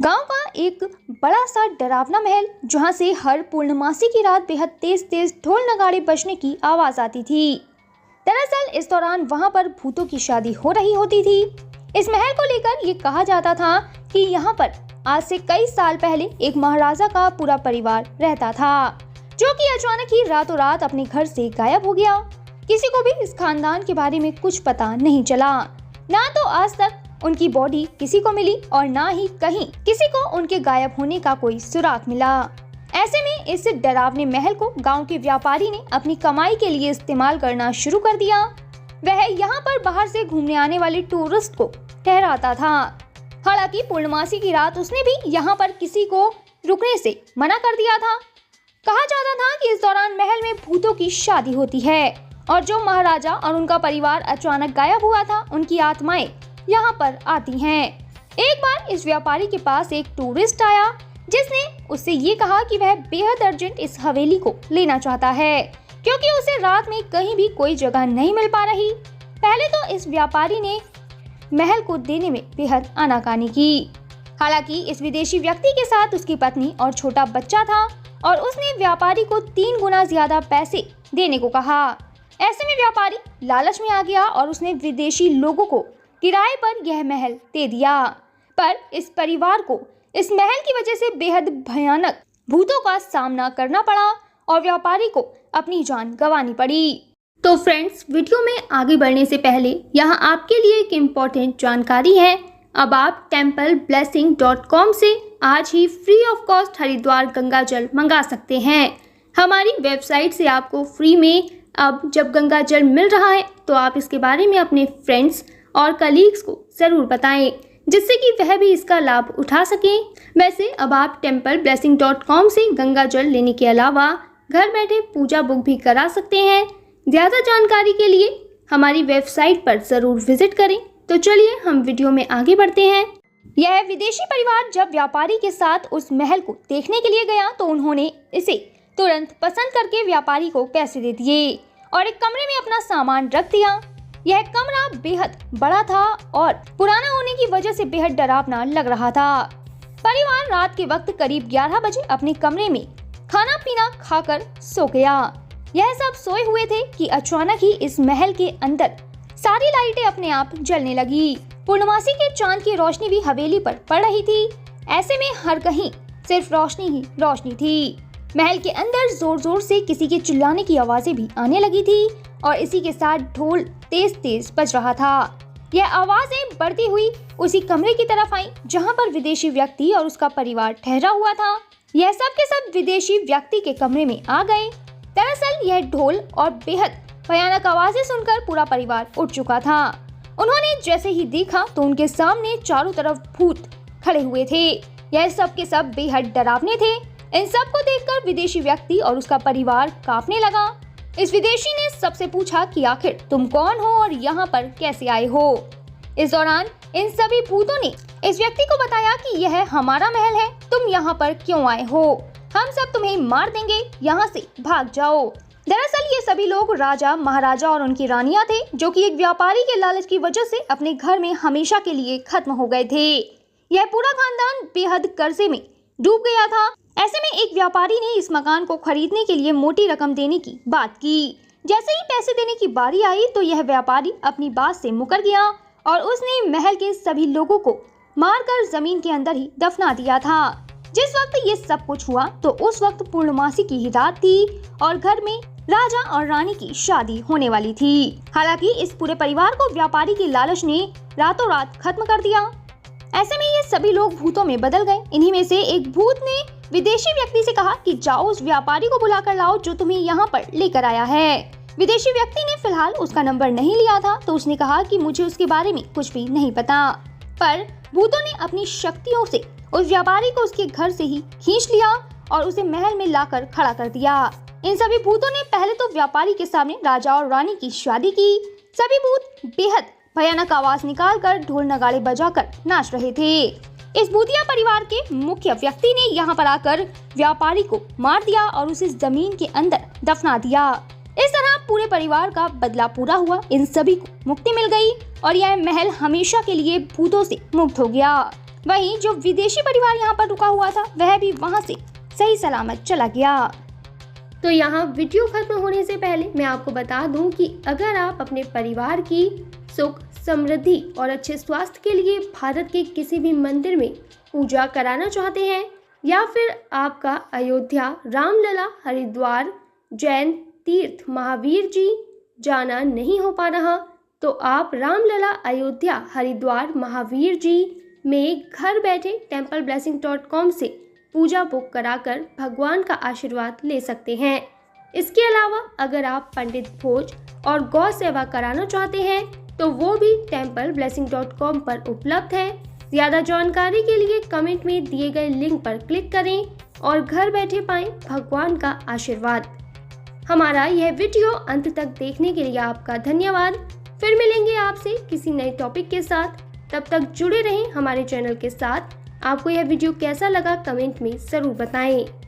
गांव का एक बड़ा सा डरावना महल, जहां से हर पूर्णमासी की रात बेहद तेज तेज ढोल नगाड़े बजने की आवाज आती थी। दरअसल इस दौरान वहां पर भूतों की शादी हो रही होती थी। इस महल को लेकर ये कहा जाता था कि यहाँ पर आज से कई साल पहले एक महाराजा का पूरा परिवार रहता था, जो कि अचानक ही रातों रात अपने घर से गायब हो गया। किसी को भी इस खानदान के बारे में कुछ पता नहीं चला। ना तो आज तक उनकी बॉडी किसी को मिली और ना ही कहीं किसी को उनके गायब होने का कोई सुराग मिला। ऐसे में इस डरावने महल को गांव के व्यापारी ने अपनी कमाई के लिए इस्तेमाल करना शुरू कर दिया। वह यहाँ पर बाहर से घूमने आने वाले टूरिस्ट को ठहराता था। हालांकि पूर्णमासी की रात उसने भी यहाँ पर किसी को रुकने से मना कर दिया था। कहा जाता था कि इस दौरान महल में भूतों की शादी होती है और जो महाराजा और उनका परिवार अचानक गायब हुआ था, उनकी आत्माएं यहाँ पर आती हैं। एक बार इस व्यापारी के पास एक टूरिस्ट आया, जिसने उससे ये कहा कि वह बेहद अर्जेंट इस हवेली को लेना चाहता है, क्योंकि उसे रात में कहीं भी कोई जगह नहीं मिल पा रही। पहले तो इस व्यापारी ने महल को देने में बेहद आनाकानी की। हालांकि इस विदेशी व्यक्ति के साथ उसकी पत्नी और छोटा बच्चा था और उसने व्यापारी को 3 गुना ज्यादा पैसे देने को कहा। ऐसे में व्यापारी लालच में आ गया और उसने विदेशी लोगों को किराए पर यह महल दे दिया। पर इस परिवार को इस महल की वजह से बेहद भयानक भूतों का सामना करना पड़ा और व्यापारी को अपनी जान गंवानी पड़ी। तो फ्रेंड्स, वीडियो में आगे बढ़ने से पहले यहाँ आपके लिए एक इम्पोर्टेंट जानकारी है। अब आप templeblessing.com से आज ही free of cost Haridwar Ganga जल मंगा सकते हैं। हमारी वेबसाइट से आपको फ्री में अब जब गंगा जल मिल रहा है, तो आप इसके बारे में अपने फ्रेंड्स और कलीग्स को ज़रूर बताएं, जिससे कि वह भी इसका लाभ उठा सकें। वैसे अब आप templeblessing.com से गंगा जल लेने के अलावा घर बैठे पूजा बुक भी करा सकते हैं। ज़्यादा जानकारी के लिए हमारी वेबसाइट पर ज़रूर विजिट करें। तो चलिए हम वीडियो में आगे बढ़ते हैं। यह विदेशी परिवार जब व्यापारी के साथ उस महल को देखने के लिए गया, तो उन्होंने इसे तुरंत पसंद करके व्यापारी को पैसे दे दिए और एक कमरे में अपना सामान रख दिया। यह कमरा बेहद बड़ा था और पुराना होने की वजह से बेहद डरावना लग रहा था। परिवार रात के वक्त करीब 11 बजे अपने कमरे में खाना पीना खाकर सो गया। यह सब सोए हुए थे कि अचानक ही इस महल के अंदर सारी लाइटें अपने आप जलने लगी। पूर्णमासी के चांद की रोशनी भी हवेली पर पड़ रही थी। ऐसे में हर कहीं सिर्फ रोशनी ही रोशनी थी। महल के अंदर जोर जोर से किसी के चिल्लाने की आवाजें भी आने लगी थी और इसी के साथ ढोल तेज तेज बज रहा था। यह आवाजें बढ़ती हुई उसी कमरे की तरफ आई जहां पर विदेशी व्यक्ति और उसका परिवार ठहरा हुआ था। यह सब के सब विदेशी व्यक्ति के कमरे में आ गए। दरअसल यह ढोल और बेहद भयानक आवाजें सुनकर पूरा परिवार उठ चुका था। उन्होंने जैसे ही देखा तो उनके सामने चारों तरफ भूत खड़े हुए थे। यह सब के सब बेहद डरावने थे। इन सब को देखकर विदेशी व्यक्ति और उसका परिवार कांपने लगा। इस विदेशी ने सबसे पूछा कि आखिर तुम कौन हो और यहाँ पर कैसे आए हो। इस दौरान इन सभी भूतों ने इस व्यक्ति को बताया कि यह हमारा महल है, तुम यहाँ पर क्यों आए हो, हम सब तुम्हें मार देंगे, यहाँ से भाग जाओ। दरअसल ये सभी लोग राजा, महाराजा और उनकी रानियां थे, जो कि एक व्यापारी के लालच की वजह से अपने घर में हमेशा के लिए खत्म हो गए थे। यह पूरा खानदान बेहद कर्जे में डूब गया था। ऐसे में एक व्यापारी ने इस मकान को खरीदने के लिए मोटी रकम देने की बात की। जैसे ही पैसे देने की बारी आई तो यह व्यापारी अपनी बात से मुकर गया और उसने महल के सभी लोगों को मारकर जमीन के अंदर ही दफना दिया था। जिस वक्त ये सब कुछ हुआ तो उस वक्त पूर्णमासी की ही रात थी और घर में राजा और रानी की शादी होने वाली थी। हालांकि इस पूरे परिवार को व्यापारी के लालच ने रातों रात खत्म कर दिया। ऐसे में ये सभी लोग भूतों में बदल गए। इन्हीं में से एक भूत ने विदेशी व्यक्ति से कहा कि जाओ उस व्यापारी को बुला कर लाओ जो तुम्हें यहाँ पर लेकर आया है। विदेशी व्यक्ति ने फिलहाल उसका नंबर नहीं लिया था, तो उसने कहा कि मुझे उसके बारे में कुछ भी नहीं पता। पर भूतों ने अपनी शक्तियों से उस व्यापारी को उसके घर से ही खींच लिया और उसे महल में लाकर खड़ा कर दिया। इन सभी भूतों ने पहले तो व्यापारी के सामने राजा और रानी की शादी की। सभी भूत बेहद भयानक आवाज निकालकर ढोल नगाड़े बजाकर नाच रहे थे। इस भूतिया परिवार के मुख्य व्यक्ति ने यहाँ पर आकर व्यापारी को मार दिया और उसे जमीन के अंदर दफना दिया। इस तरह पूरे परिवार का बदला पूरा हुआ। इन सभी को मुक्ति मिल गई और यह महल हमेशा के लिए भूतों से मुक्त हो गया। वहीं जो विदेशी परिवार यहाँ पर रुका हुआ था वह भी वहाँ से सही सलामत चला गया। तो यहाँ वीडियो खत्म होने से पहले मैं आपको बता दूं कि अगर आप अपने परिवार की सुख, समृद्धि और अच्छे स्वास्थ्य के लिए भारत के किसी भी मंदिर में पूजा कराना चाहते हैं या फिर आपका अयोध्या, रामलला, हरिद्वार, जैन तीर्थ महावीर जी जाना नहीं हो पा रहा, तो आप रामलला, अयोध्या, हरिद्वार, महावीर जी में घर बैठे templeblessing.com से पूजा बुक कराकर भगवान का आशीर्वाद ले सकते हैं। इसके अलावा अगर आप पंडित भोज और गौ सेवा कराना चाहते हैं तो वो भी templeblessing.com पर उपलब्ध है। ज़्यादा जानकारी के लिए कमेंट में दिए गए लिंक पर क्लिक करें और घर बैठे पाएं भगवान का आशीर्वाद। हमारा यह वीडियो अंत तक देखने के लिए आपका धन्यवाद। फिर मिलेंगे आपसे किसी नए टॉपिक के साथ। तब तक जुड़े रहें हमारे चैनल के साथ। आपको यह वीडियो कैसा लगा कमेंट में ज़रूर बताएं।